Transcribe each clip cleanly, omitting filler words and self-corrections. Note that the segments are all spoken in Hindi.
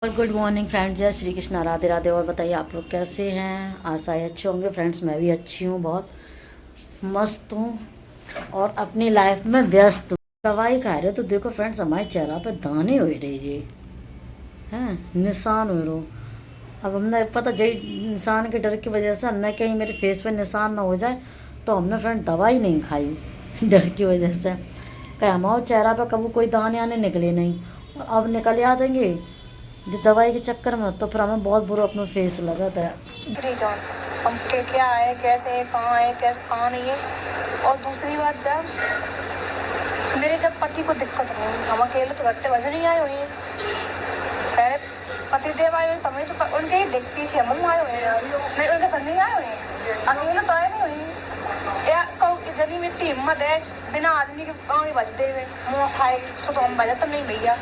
और गुड मॉर्निंग फ्रेंड्स, जय श्री कृष्ण, राधे राधे। और बताइए आप लोग कैसे हैं। आशा है अच्छे होंगे फ्रेंड्स। मैं भी अच्छी हूँ, बहुत मस्त हूँ और अपनी लाइफ में व्यस्त हूँ। दवाई खा रहे हो तो देखो फ्रेंड्स, हमारे चेहरा पे दाने हो रहे जी हैं, निशान हो रहे। अब हमने पता जय निशान के डर की वजह से हमने कहीं मेरे फेस पे निशान ना हो जाए तो हमने फ्रेंड दवाई नहीं खाई डर की वजह से। कहीं हमारे चेहरा पे कभी कोई दाने आने निकले नहीं, और अब निकल आ देंगे जो दवाई के चक्कर में, तो फिर हमें बहुत बुरा अपना फेस लगा था। हम के क्या है, कैसे है, कहाँ है, कैसे कहाँ नहीं है। और दूसरी बात, जब पति को दिक्कत नहीं, हम अकेले तो करते वजह नहीं आए हुए हैं। पहले पति देव आए हुए तभी तो उनके ही दिख पीछे हम आए हुए हैं, नहीं उनके संग नहीं आए हुए हैं, अकेले तो आए नहीं हुई। या जनी में इतनी हिम्मत है बिना आदमी के गाँव बजते हुए मुँह खाए तो हम बजा तो नहीं भैया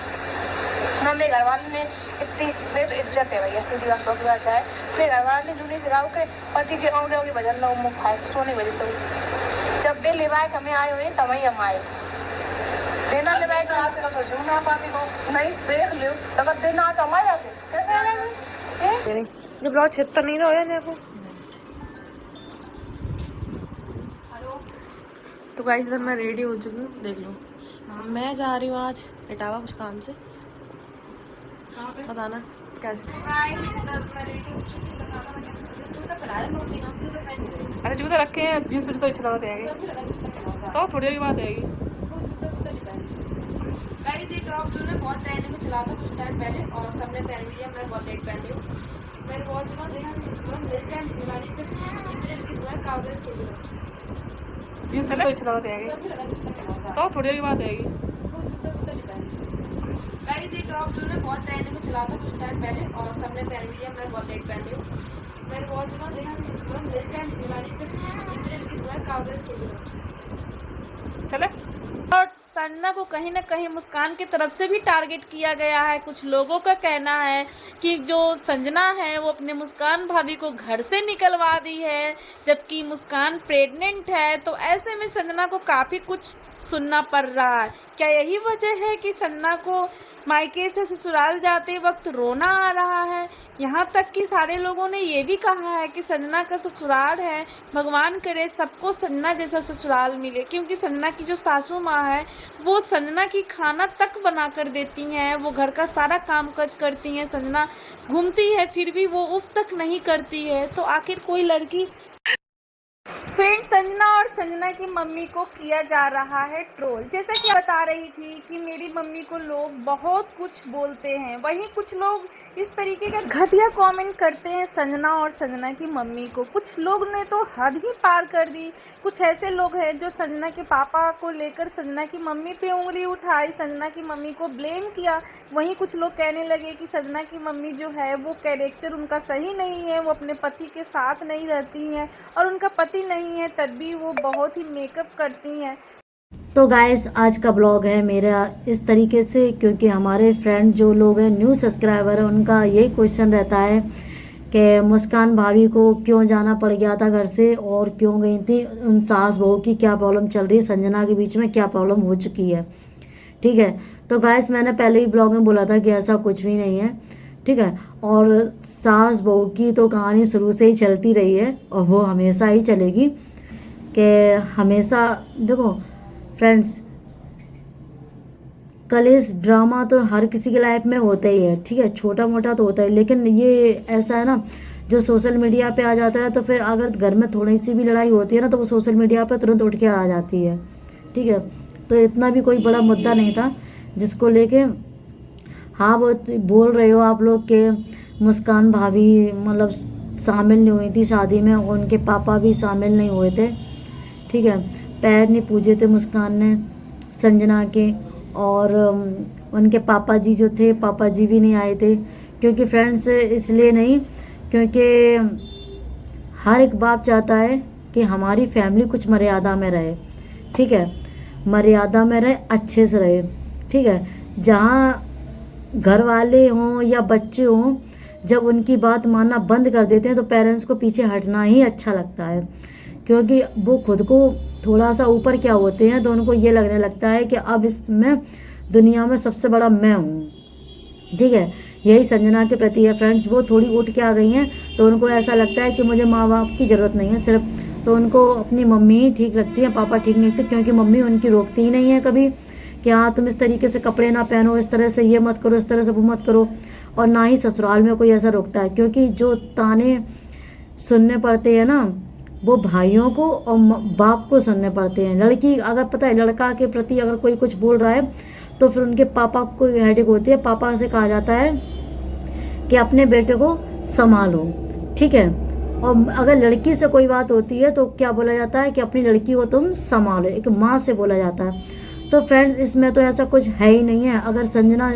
ना। मेरे घर वाले ने इतनी, मेरी तो इज्जत है भैया, सीधी बात की बात है। मेरे घर वाले ने जूनी सिखाओ के पति के आगे आगे भजन लो, मुँह खाए सो नहीं बजे। तो जब भी लिवाए हमें आए हुए तभी हम आए देना लिवाए तो जूना पाती को नहीं देख लो। अगर देना तो हम आ जाते कैसे आ जाएंगे जब ब्लॉग छितर नहीं रहा मेरे को। तो गाइस इधर मैं रेडी हो चुकी हूँ, देख लो। मैं जा रही हूँ आज इटावा कुछ काम से, बताना कैसे। अरे जूते रखे हैं 20 बजे तो इच्छा लगाते आएगी तो थोड़ी देर की बात आएगी। ये टॉप जो है बहुत ट्रेंड में चला था कुछ टाइम पहले और सबने पहन लिया। मैं बहुत लेट पहन रही हूँ। मैंने वॉच का देखा तो इच्छा लगाते आएगी तो थोड़ी देर की बात आएगी। ये टॉप जो है बहुत ट्रेंड में चला था कुछ टाइम पहले और सबने पहन लिया। मैं बहुत लेट पहन रही हूँ। मैंने वॉच का देखा चले। और संजना को कहीं ना कहीं मुस्कान की तरफ से भी टारगेट किया गया है। कुछ लोगों का कहना है कि जो संजना है वो अपने मुस्कान भाभी को घर से निकलवा दी है, जबकि मुस्कान प्रेग्नेंट है। तो ऐसे में संजना को काफी कुछ सुनना पड़ रहा है। क्या यही वजह है कि संजना को मायके से ससुराल जाते वक्त रोना आ रहा है? यहाँ तक कि सारे लोगों ने ये भी कहा है कि संजना का ससुराल है, भगवान करे सबको संजना जैसा ससुराल मिले, क्योंकि संजना की जो सासू माँ है वो संजना की खाना तक बना कर देती हैं, वो घर का सारा काम काज करती हैं। संजना घूमती है फिर भी वो उफ तक नहीं करती है। तो आखिर कोई लड़की फ्रेंड संजना और संजना की मम्मी को किया जा रहा है ट्रोल। जैसा कि बता रही थी कि मेरी मम्मी को लोग बहुत कुछ बोलते हैं, वहीं कुछ लोग इस तरीके का घटिया कमेंट करते हैं संजना और संजना की मम्मी को। कुछ लोग ने तो हद ही पार कर दी। कुछ ऐसे लोग हैं जो संजना के पापा को लेकर संजना की मम्मी पे उंगली उठाई, संजना की मम्मी को ब्लेम किया। वहीं कुछ लोग कहने लगे कि संजना की मम्मी जो है वो कैरेक्टर उनका सही नहीं है, वो अपने पति के साथ नहीं रहती हैं और उनका पति नहीं है तब भी वो बहुत ही मेकअप करती हैं। तो गाइस आज का ब्लॉग है मेरा इस तरीके से, क्योंकि हमारे फ्रेंड जो लोग हैं न्यू सब्सक्राइबर है, उनका यही क्वेश्चन रहता है कि मुस्कान भाभी को क्यों जाना पड़ गया था घर से और क्यों गई थी, उन सास बहू की क्या प्रॉब्लम चल रही है, संजना के बीच में क्या प्रॉब्लम हो चुकी है। ठीक है, तो गाइस मैंने पहले ही ब्लॉग में बोला था कि ऐसा कुछ भी नहीं है। ठीक है, और सास बहू की तो कहानी शुरू से ही चलती रही है और वो हमेशा ही चलेगी। कि हमेशा देखो फ्रेंड्स, कलेश ड्रामा तो हर किसी की लाइफ में होता ही है। ठीक है, छोटा मोटा तो होता है, लेकिन ये ऐसा है ना जो सोशल मीडिया पे आ जाता है, तो फिर अगर घर में थोड़ी सी भी लड़ाई होती है ना तो वो सोशल मीडिया पे तुरंत उठ के आ जाती है। ठीक है, तो इतना भी कोई बड़ा मुद्दा नहीं था जिसको लेके हाँ वो बोल रहे हो आप लोग के मुस्कान भाभी मतलब शामिल नहीं हुई थी शादी में, और उनके पापा भी शामिल नहीं हुए थे। ठीक है, पैर नहीं पूजे थे मुस्कान ने संजना के, और उनके पापा जी जो थे, पापा जी भी नहीं आए थे। क्योंकि फ्रेंड्स इसलिए नहीं, क्योंकि हर एक बाप चाहता है कि हमारी फैमिली कुछ मर्यादा में रहे। ठीक है, मर्यादा में रहे, अच्छे से रहे। ठीक है, जहाँ घर वाले हों या बच्चे हों, जब उनकी बात मानना बंद कर देते हैं तो पेरेंट्स को पीछे हटना ही अच्छा लगता है, क्योंकि वो खुद को थोड़ा सा ऊपर क्या होते हैं तो उनको ये लगने लगता है कि अब इसमें दुनिया में सबसे बड़ा मैं हूँ। ठीक है, यही संजना के प्रति है फ्रेंड्स। वो थोड़ी उठ के आ गई हैं तो उनको ऐसा लगता है कि मुझे माँ बाप की ज़रूरत नहीं है सिर्फ, तो उनको अपनी मम्मी ही ठीक लगती है, पापा ठीक नहीं लगते, क्योंकि मम्मी उनकी रोकती ही नहीं है कभी कि हाँ तुम इस तरीके से कपड़े ना पहनो, इस तरह से ये मत करो, इस तरह से वो मत करो। और ना ही ससुराल में कोई ऐसा रोकता है, क्योंकि जो ताने सुनने पड़ते हैं ना वो भाइयों को और बाप को सुनने पड़ते हैं। लड़की अगर पता है लड़का के प्रति अगर कोई कुछ बोल रहा है तो फिर उनके पापा को हेडेक होती है। पापा से कहा जाता है कि अपने बेटे को संभालो, ठीक है। और अगर लड़की से कोई बात होती है तो क्या बोला जाता है कि अपनी लड़की को तुम संभालो, एक माँ से बोला जाता है। तो फ्रेंड्स इसमें तो ऐसा कुछ है ही नहीं है। अगर संजना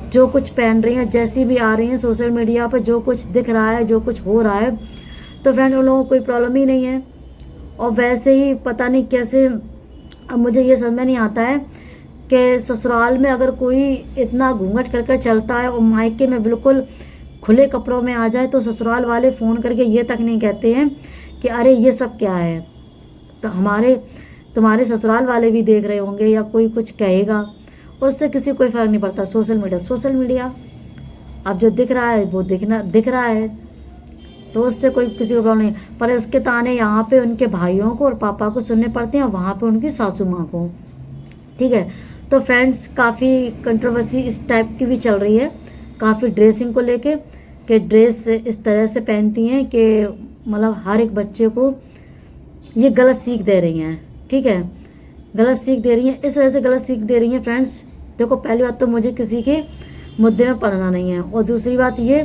जो कुछ पहन रही हैं, जैसी भी आ रही हैं सोशल मीडिया पर, जो कुछ दिख रहा है, जो कुछ हो रहा है, तो फ्रेंड उन लोगों को कोई प्रॉब्लम ही नहीं है। और वैसे ही पता नहीं कैसे, अब मुझे ये समझ में नहीं आता है कि ससुराल में अगर कोई इतना घूंघट कर चलता है और मायके में बिल्कुल खुले कपड़ों में आ जाए तो ससुराल वाले फ़ोन करके ये तक नहीं कहते हैं कि अरे ये सब क्या है। तो तुम्हारे ससुराल वाले भी देख रहे होंगे या कोई कुछ कहेगा, उससे किसी कोई फ़र्क नहीं पड़ता। सोशल मीडिया अब जो दिख रहा है वो दिख रहा है, तो उससे कोई किसी को प्रॉब्लम नहीं। पर इसके ताने यहाँ पे उनके भाइयों को और पापा को सुनने पड़ते हैं, वहाँ पे उनकी सासू माँ को, ठीक है। तो फ्रेंड्स काफ़ी कंट्रोवर्सी इस टाइप की भी चल रही है, काफ़ी ड्रेसिंग को लेके, कि ड्रेस इस तरह से पहनती हैं कि मतलब हर एक बच्चे को ये गलत सीख दे रही हैं, ठीक है। गलत सीख दे रही हैं, इस वजह से गलत सीख दे रही हैं फ्रेंड्स। देखो पहली बात तो मुझे किसी के मुद्दे में पड़ना नहीं है, और दूसरी बात ये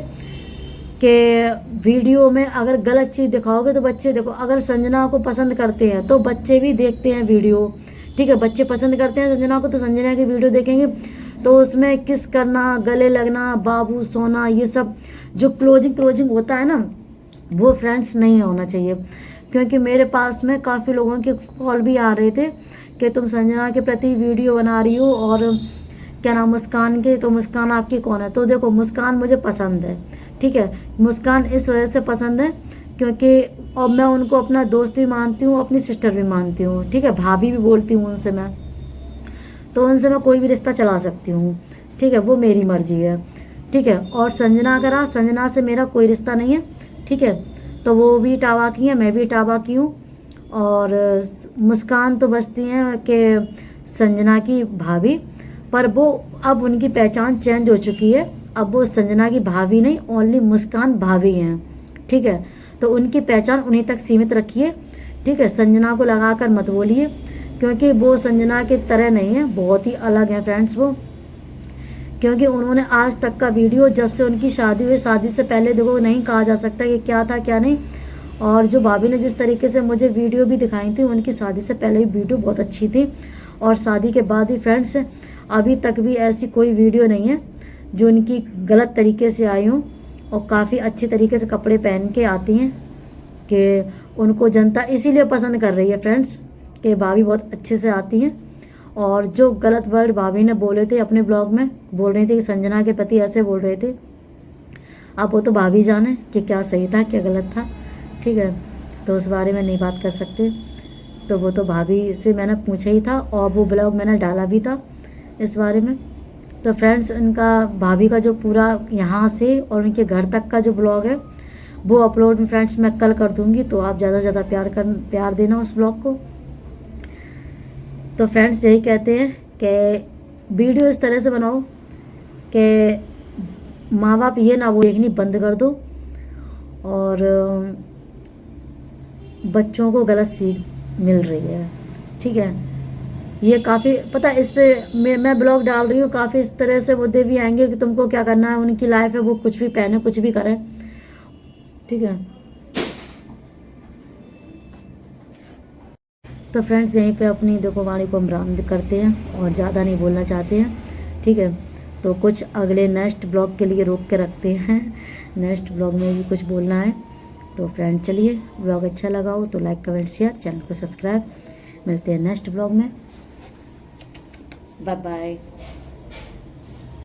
कि वीडियो में अगर गलत चीज़ दिखाओगे तो बच्चे, देखो अगर संजना को पसंद करते हैं तो बच्चे भी देखते हैं वीडियो, ठीक है। बच्चे पसंद करते हैं संजना को तो संजना की वीडियो देखेंगे, तो उसमें किस करना, गले लगना, बाबू सोना, ये सब जो क्लोजिंग होता है ना, वो फ्रेंड्स नहीं होना चाहिए। क्योंकि मेरे पास में काफ़ी लोगों के कॉल भी आ रहे थे कि तुम संजना के प्रति वीडियो बना रही हो और क्या नाम मुस्कान के, तो मुस्कान आपकी कौन है। तो देखो मुस्कान मुझे पसंद है, ठीक है। मुस्कान इस वजह से पसंद है क्योंकि और मैं उनको अपना दोस्त भी मानती हूँ, अपनी सिस्टर भी मानती हूँ, ठीक है। भाभी भी बोलती हूँ उनसे मैं, तो उनसे मैं कोई भी रिश्ता चला सकती हूँ, ठीक है। वो मेरी मर्जी है, ठीक है। और संजना से मेरा कोई रिश्ता नहीं है, ठीक है। तो वो भी इटावा की है, मैं भी इटावा की हूँ। और मुस्कान तो बसती हैं कि संजना की भाभी, पर वो अब उनकी पहचान चेंज हो चुकी है। अब वो संजना की भाभी नहीं, ओनली मुस्कान भाभी हैं, ठीक है। तो उनकी पहचान उन्हीं तक सीमित रखिए, ठीक है। संजना को लगा कर मत बोलिए, क्योंकि वो संजना की तरह नहीं है, बहुत ही अलग है फ्रेंड्स वो। क्योंकि उन्होंने आज तक का वीडियो, जब से उनकी शादी हुई, शादी से पहले देखो नहीं कहा जा सकता कि क्या था क्या नहीं। और जो भाभी ने जिस तरीके से मुझे वीडियो भी दिखाई थी, उनकी शादी से पहले भी वीडियो बहुत अच्छी थी, और शादी के बाद ही फ्रेंड्स अभी तक भी ऐसी कोई वीडियो नहीं है जो उनकी गलत तरीके से आई हूँ। और काफ़ी अच्छी तरीके से कपड़े पहन के आती हैं कि उनको जनता इसीलिए पसंद कर रही है फ्रेंड्स, कि भाभी बहुत अच्छे से आती हैं। और जो गलत वर्ड भाभी ने बोले थे अपने ब्लॉग में, बोल रही थी कि संजना के प्रति ऐसे बोल रहे थे, अब वो तो भाभी जाने कि क्या सही था क्या गलत था, ठीक है। तो उस बारे में नहीं बात कर सकते, तो वो तो भाभी से मैंने पूछा ही था, और वो ब्लॉग मैंने डाला भी था इस बारे में। तो फ्रेंड्स उनका भाभी का जो पूरा यहाँ से और उनके घर तक का जो ब्लॉग है वो अपलोड फ्रेंड्स मैं कल कर दूँगी, तो आप ज़्यादा से ज़्यादा प्यार देना उस ब्लॉग को। तो फ्रेंड्स यही कहते हैं कि वीडियो इस तरह से बनाओ कि माँ बाप ये ना वो देखनी बंद कर दो, और बच्चों को गलत सीख मिल रही है, ठीक है। ये काफ़ी पता इस पे मैं ब्लॉग डाल रही हूँ, काफ़ी इस तरह से मुद्दे भी आएंगे कि तुमको क्या करना है, उनकी लाइफ है, वो कुछ भी पहने कुछ भी करें, ठीक है। तो फ्रेंड्स यहीं पे अपनी देखो वाणी को हम बंद करते हैं और ज़्यादा नहीं बोलना चाहते हैं, ठीक है। तो कुछ अगले नेक्स्ट ब्लॉग के लिए रोक के रखते हैं, नेक्स्ट ब्लॉग में भी कुछ बोलना है। तो फ्रेंड चलिए, ब्लॉग अच्छा लगा हो तो लाइक कमेंट शेयर, चैनल को सब्सक्राइब। मिलते हैं नेक्स्ट ब्लॉग में, बाय बाय।